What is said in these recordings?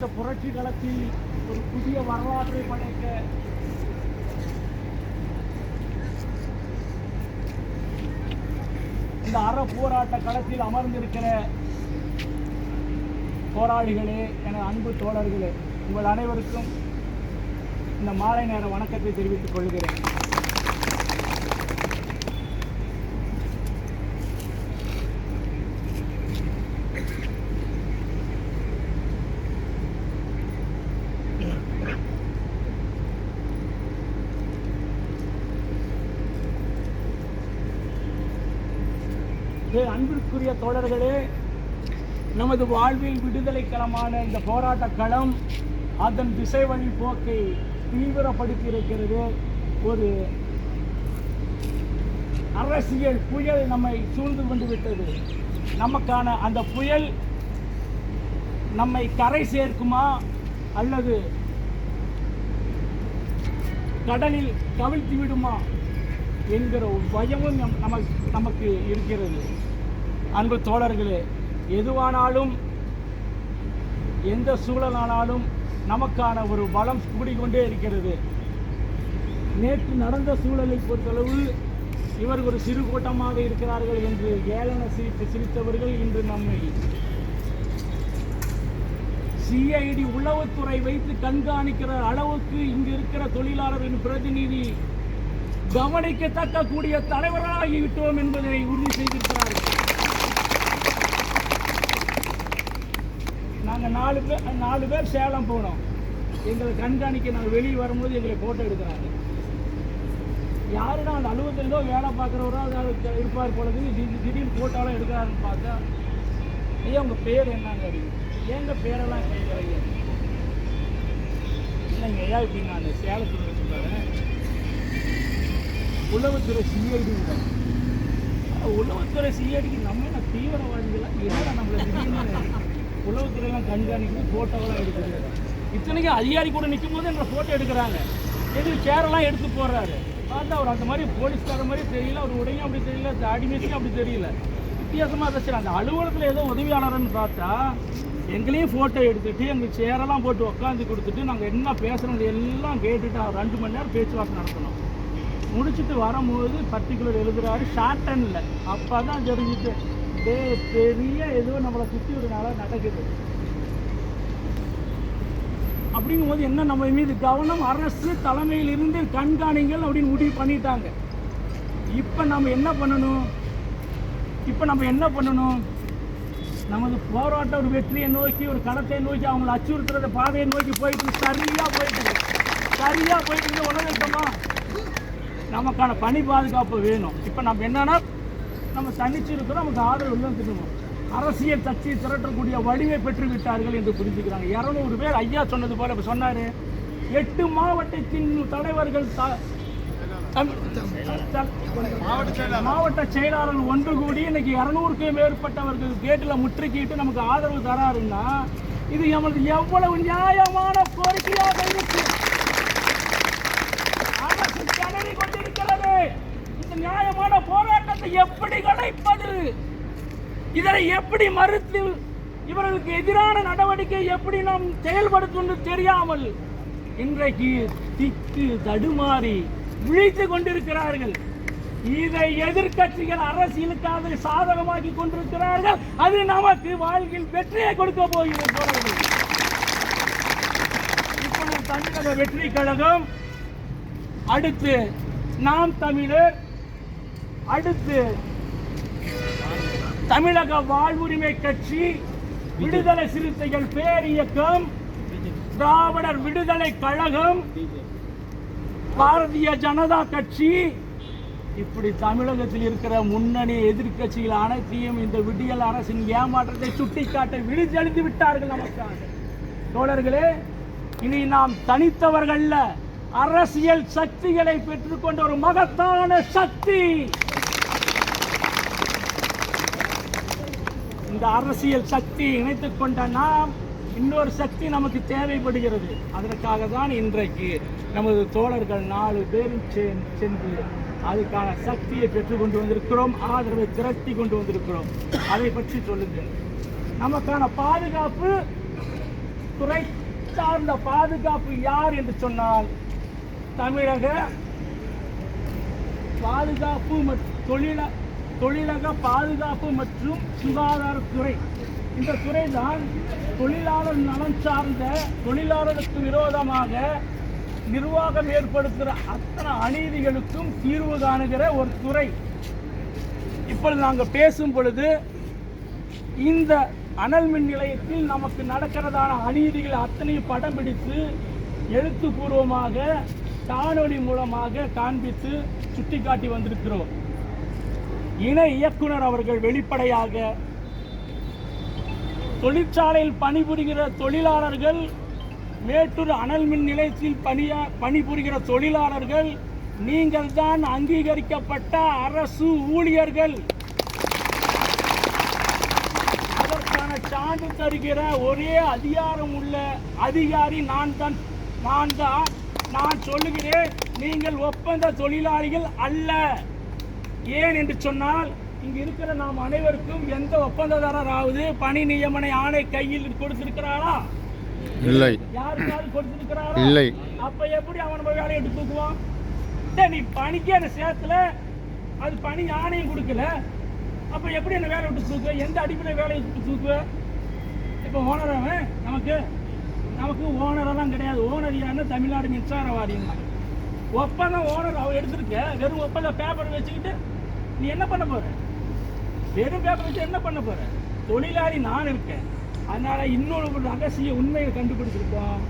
இந்த புரட்சி களத்தில் ஒரு புதிய வரலாற்றை படைக்க இந்த அற போராட்ட களத்தில் அமர்ந்திருக்கிற போராளிகளே, என அன்பு தோழர்களே, உங்கள் அனைவருக்கும் இந்த மாலை நேர வணக்கத்தை தெரிவித்துக் கொள்கிறேன். அன்பிற்குரிய தோழர்களே, நமது வாழ்வில் விடுதலை களமான இந்த போராட்ட களம் அதன் திசை வழி போக்கை தீவிரப்படுத்தி இருக்கிறது. ஒரு அரசியல் புயல் நம்மை சூழ்ந்து கொண்டு விட்டது. நமக்கான அந்த புயல் நம்மை கரை சேர்க்குமா அல்லது கடலில் கவிழ்த்து விடுமா என்கிற ஒரு பயமும் நமக்கு இருக்கிறது. அன்பு தோழர்களே, எதுவானாலும் எந்த சூழலானாலும் நமக்கான ஒரு பலம் கூடிக்கொண்டே இருக்கிறது. நேற்று நடந்த சூழலை பொறுத்தளவு இவர் ஒரு சிறு கூட்டமாக இருக்கிறார்கள் என்று ஏளன சிரித்தவர்கள் இன்று நம்மை சிஐடி உளவுத்துறை வைத்து கண்காணிக்கிற அளவுக்கு இங்கு இருக்கிற தொழிலாளர்களின் பிரதிநிதி கவனிக்கத்தக்க கூடிய தலைவராகிவிட்டோம் என்பதை உறுதி செய்திருக்கிறார்கள். நாங்கள் நாலு பேர் சேலம் போனோம். எங்களை கண்காணிக்க நாங்கள் வெளியே வரும்போது எங்களை போட்டோ எடுக்கிறாங்க. யாருன்னா அந்த அலுவலகத்திலோ வேலை பார்க்குறவரோ இருப்பார் பொழுது திடீர்னு போட்டோலாம் எடுக்கிறாருன்னு பார்த்தா, ஐயா உங்கள் பேர் என்னங்க அப்படின்னு. ஏங்க பேரெல்லாம் கேட்குறீங்க? இல்லைங்க ஐயா இப்படி நான் சேலத்தில் சொல்கிறேன், உளவுத்துறை சிஐடி. உளவுத்துறை சிஐடிக்கு நம்ம என்ன தீவிரவாதிகளாக என்ன நம்மளை திடீர்னு உளவுத்துறையெல்லாம் கண்காணிக்கிறது, ஃபோட்டோவெல்லாம் எடுக்கிறது. இத்தனைக்கும் அதிகாரி கூட நிற்கும் போது எங்களை ஃபோட்டோ எடுக்கிறாங்க. எதுக்கு சேரெல்லாம் எடுத்து போடுறாரு. பார்த்தா அவர் அந்த மாதிரி போலீஸ்கார மாதிரி தெரியல, அவர் உடையும் அப்படி தெரியல, அடிமேசியும் அப்படி தெரியல, வித்தியாசமாக பேசுகிறாங்க. அந்த அலுவலகத்தில் ஏதோ உதவியாளர்னு பார்த்தா எங்களையும் ஃபோட்டோ எடுத்துகிட்டு எங்களுக்கு சேரெல்லாம் போட்டு உட்காந்து கொடுத்துட்டு நாங்கள் என்ன பேசுகிறது எல்லாம் கேட்டுட்டு 2 மணி நேரம் பேச்சுவார்த்தை நடத்தணும். முடிச்சுட்டு வரும்போது பர்டிகுலர் எழுதுறாரு, ஷார்ட் அண்டில். அப்போ தான் தெரிஞ்சுட்டு பெரிய ஏதோ நம்மளை சுற்றி ஒரு நாளாக நடக்குது. அப்படிங்கும்போது என்ன, நம்ம மீது கவனம் அரசு தலைமையில் இருந்து கண்காணிங்கள் அப்படின்னு முடிவு பண்ணிட்டாங்க. இப்போ நம்ம என்ன பண்ணணும்? நமது போராட்ட ஒரு வெற்றியை நோக்கி, ஒரு களத்தை நோக்கி, அவங்களை அச்சுறுத்துறத பாதையை நோக்கி சரியாக போயிட்டு உணர்த்தமா நமக்கான பணி பாதுகாப்பு வேணும். இப்போ நம்ம என்னன்னா, நம்ம தனிச்சு இருக்கிறோம், நமக்கு ஆதரவு இல்லைன்னு திரும்பணும். அரசியல் கட்சியை திரட்டக்கூடிய வலிமை பெற்று விட்டார்கள் என்று புரிஞ்சுக்கிறாங்க. 200 பேர் ஐயா சொன்னது போல இப்போ சொன்னார். 8 மாவட்டத்தின் தலைவர்கள் மாவட்ட செயலாளர்கள் ஒன்று கூடி இன்னைக்கு 200க்கும் மேற்பட்டவர்கள் கேட்டில் முற்றுகையிட்டு நமக்கு ஆதரவு தராருன்னா இது நமக்கு எவ்வளவு நியாயமான கோரிக்கையாக இருக்கு. அரசு திணறி கொண்டிருக்கிறது. இந்த நியாயமான போராட்டத்தை எப்படி கலைப்பது, இதனை எப்படி மறுத்து இவர்களுக்கு எதிரான நடவடிக்கை எப்படி நாம் செயல்படுத்தும் தெரியாமல் இன்றைக்கு திக்கு தடுமாறி விழித்து கொண்டிருக்கிறார்கள். இதை எதிர்கட்சிகள் அரசியலுக்காக சாதகமாக்கி கொண்டிருக்கிறார்கள். அது நமக்கு வாழ்வில் வெற்றியை கொடுக்க போகிறது. இப்பொழுது தமிழக வெற்றி கழகம், அடுத்து நாம் தமிழர், அடுத்து தமிழக வாழ்வுரிமை கட்சி, விடுதலை சிறுத்தைகள் பேரியக்கம், திராவிடர் விடுதலை கழகம், பாரதிய ஜனதா கட்சி, இப்படி தமிழகத்தில் இருக்கிற முன்னணி எதிர்கட்சிகள் அனைத்தையும் இந்த விடியல் அரசின் ஏமாற்றத்தை சுட்டிக்காட்ட விழித்தெழுந்து விட்டார்கள். நமக்காக தோழர்களே, இனி நாம் தனித்தவர்கள்ல, அரசியல் சக்திகளை பெற்றுக்கொண்ட ஒரு மகத்தான சக்தி. இந்த அரசியல் சக்தி இணைத்துக் கொண்ட நாம் இன்னொரு சக்தி நமக்கு தேவைப்படுகிறது. அதற்காக தான் இன்றைக்கு நமது தோழர்கள் 4 பேரும் சென்று அதுக்கான சக்தியை பெற்றுக்கொண்டு வந்திருக்கிறோம், ஆதரவை திரட்டி கொண்டு வந்திருக்கிறோம். அதை பற்றி சொல்லுங்கள். நமக்கான பாதுகாப்பு துறை சார்ந்த பாதுகாப்பு யார் என்று சொன்னால் தமிழக பாதுகாப்பு தொழிலக பாதுகாப்பு மற்றும் சுகாதாரத்துறை. இந்த துறை தான் தொழிலாளர் நலன் சார்ந்த தொழிலாளருக்கு விரோதமாக நிர்வாகம் ஏற்படுத்துகிற அத்தனை அநீதிகளுக்கும் தீர்வு காணுகிற ஒரு துறை. இப்பொழுது நாங்கள் பேசும் பொழுது இந்த அனல் மின் நிலையத்தில் நமக்கு நடக்கிறதான அநீதிகள் அத்தனையும் படம் பிடித்து எழுத்துப்பூர்வமாக காணொளி மூலமாக காண்பித்து சுட்டிக்காட்டி வந்திருக்கிறோம். இணை இயக்குனர் அவர்கள் வெளிப்படையாக தொழிற்சாலையில் பணிபுரிகிற தொழிலாளர்கள், மேட்டூர் அனல் மின் நிலையத்தில் பணிபுரிகிற தொழிலாளர்கள் நீங்கள் தான் அங்கீகரிக்கப்பட்ட அரசு ஊழியர்கள், அதற்கான சான்று தருகிற ஒரே அதிகாரம் உள்ள அதிகாரி நான் சொல்லுகிறேன், நீங்கள் ஒப்பந்த தொழிலாளிகள் அல்ல. ஏன் என்று சொன்னால் இங்கு இருக்கிற நாம் அனைவருக்கும் எந்த ஒப்பந்ததாரராவது பணி நியமன ஆணை கையில் கொடுத்திருக்கிறாரா? இல்லை. யாருக்காவது கொடுத்திருக்கிறாரா? இல்லை. அப்ப எப்படி அவன் வேலையை எடுத்து தூக்குவான்? நீ பணிக்கு அந்த சேத்துல அது பணி ஆணையம் கொடுக்கல, அப்ப எப்படி என்ன வேலை விட்டு தூக்குவ? எந்த அடிப்படையில் வேலையை விட்டு தூக்குவ? இப்ப ஓனர் அவன் நமக்கு ஓனரெல்லாம் கிடையாது. ஓனர் யாருன்னா தமிழ்நாடு மின்சார வாரியம் தான். ஒப்பந்தம் ஓனர் அவன் எடுத்திருக்க, வெறும் ஒப்பந்த பேப்பர் வச்சுக்கிட்டு நீ என்ன பண்ண போற? வெறும் பேப்பர் வச்சு என்ன பண்ண போற? தொழிலாளி நான் இருக்கேன். அதனால இன்னொரு ரகசிய உண்மையை கண்டுபிடிச்சிருக்கோம்.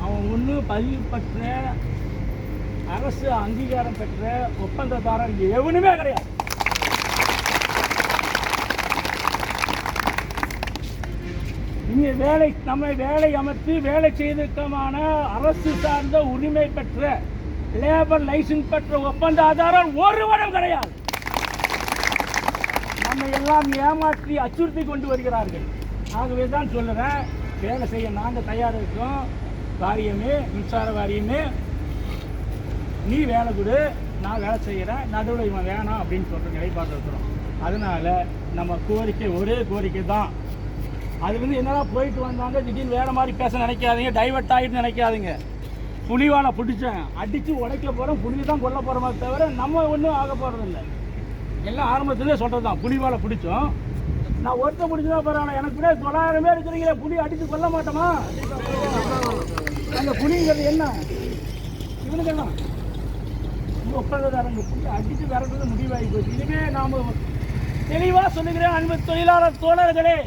அவன் ஒன்று பதிவு பெற்ற அரசு அங்கீகாரம் பெற்ற ஒப்பந்ததாரர் எவனுமே கிடையாது. இங்கே நம்மை வேலை அமர்த்தி வேலை செய்திருக்கமான அரசு சார்ந்த உரிமை பெற்ற லேபர் லைசன்ஸ் பெற்ற ஒப்பந்ததாரர் ஒருவரும் கிடையாது. நம்மை எல்லாம் ஏமாற்றி அச்சுறுத்தி கொண்டு வருகிறார்கள். ஆகவே தான் சொல்லுறேன், வேலை செய்ய நாங்கள் தயாராக இருக்கோம். வாரியமே, மின்சார வாரியமே, நீ வேலை கொடு, நான் வேலை செய்கிறேன், நடுவில் இவன் வேணாம் அப்படின்னு சொல்கிற நிலைப்பாடு இருக்கிறோம். அதனால நம்ம கோரிக்கை ஒரே கோரிக்கை தான். அதுலேருந்து என்னெல்லாம் போயிட்டு வந்தாங்க, திடீர்னு வேறு மாதிரி பேச நினைக்காதீங்க, டைவர்ட் ஆகிட்டு நினைக்காதீங்க. புலிவாலை பிடிச்சேன், அடித்து உடைக்க போகிறோம், புலி தான் கொல்ல போகிறோமே தவிர நம்ம ஒன்றும் ஆக போகிறதில்லை. எல்லாம் ஆரம்பத்துலேயே சொல்கிறது தான். புலிவாலை பிடிச்சோம், நான் ஒருத்த பிடிச்சதா பரவாயில்ல, எனக்கு கூட 900 பேர் இருக்கிறீங்களே, புலி அடித்து கொல்ல மாட்டோமா? அந்த புலிங்கிறது என்ன? இவனுக்கெல்லாம் ஒப்பந்ததாரங்க புலி அடித்து விரட்டுறது முடிவாகி போச்சு. இதுவே நாம் தெளிவாக சொல்லுகிறேன், அன்பு தொழிலாளர் தோழர்களே,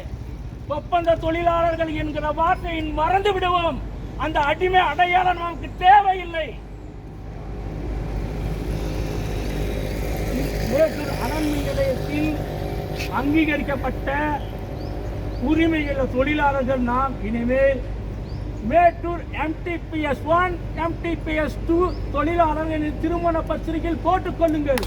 ஒப்பந்த தொழிலாளர்கள் என்கிற வார்த்தையை மறந்து விடுவோம். அந்த அடிமை அடையாளம் நமக்கு தேவையில்லை. மேட்டூர் அனல் மின் நிலையத்தில் அங்கீகரிக்கப்பட்ட உரிமையுள்ள தொழிலாளர்கள் நாம். இனிமேல் மேட்டூர் MTPS 1 MTPS 2 தொழிலாளர்கள் திருமண பத்திரிகையில் போட்டுக் கொள்ளுங்கள்.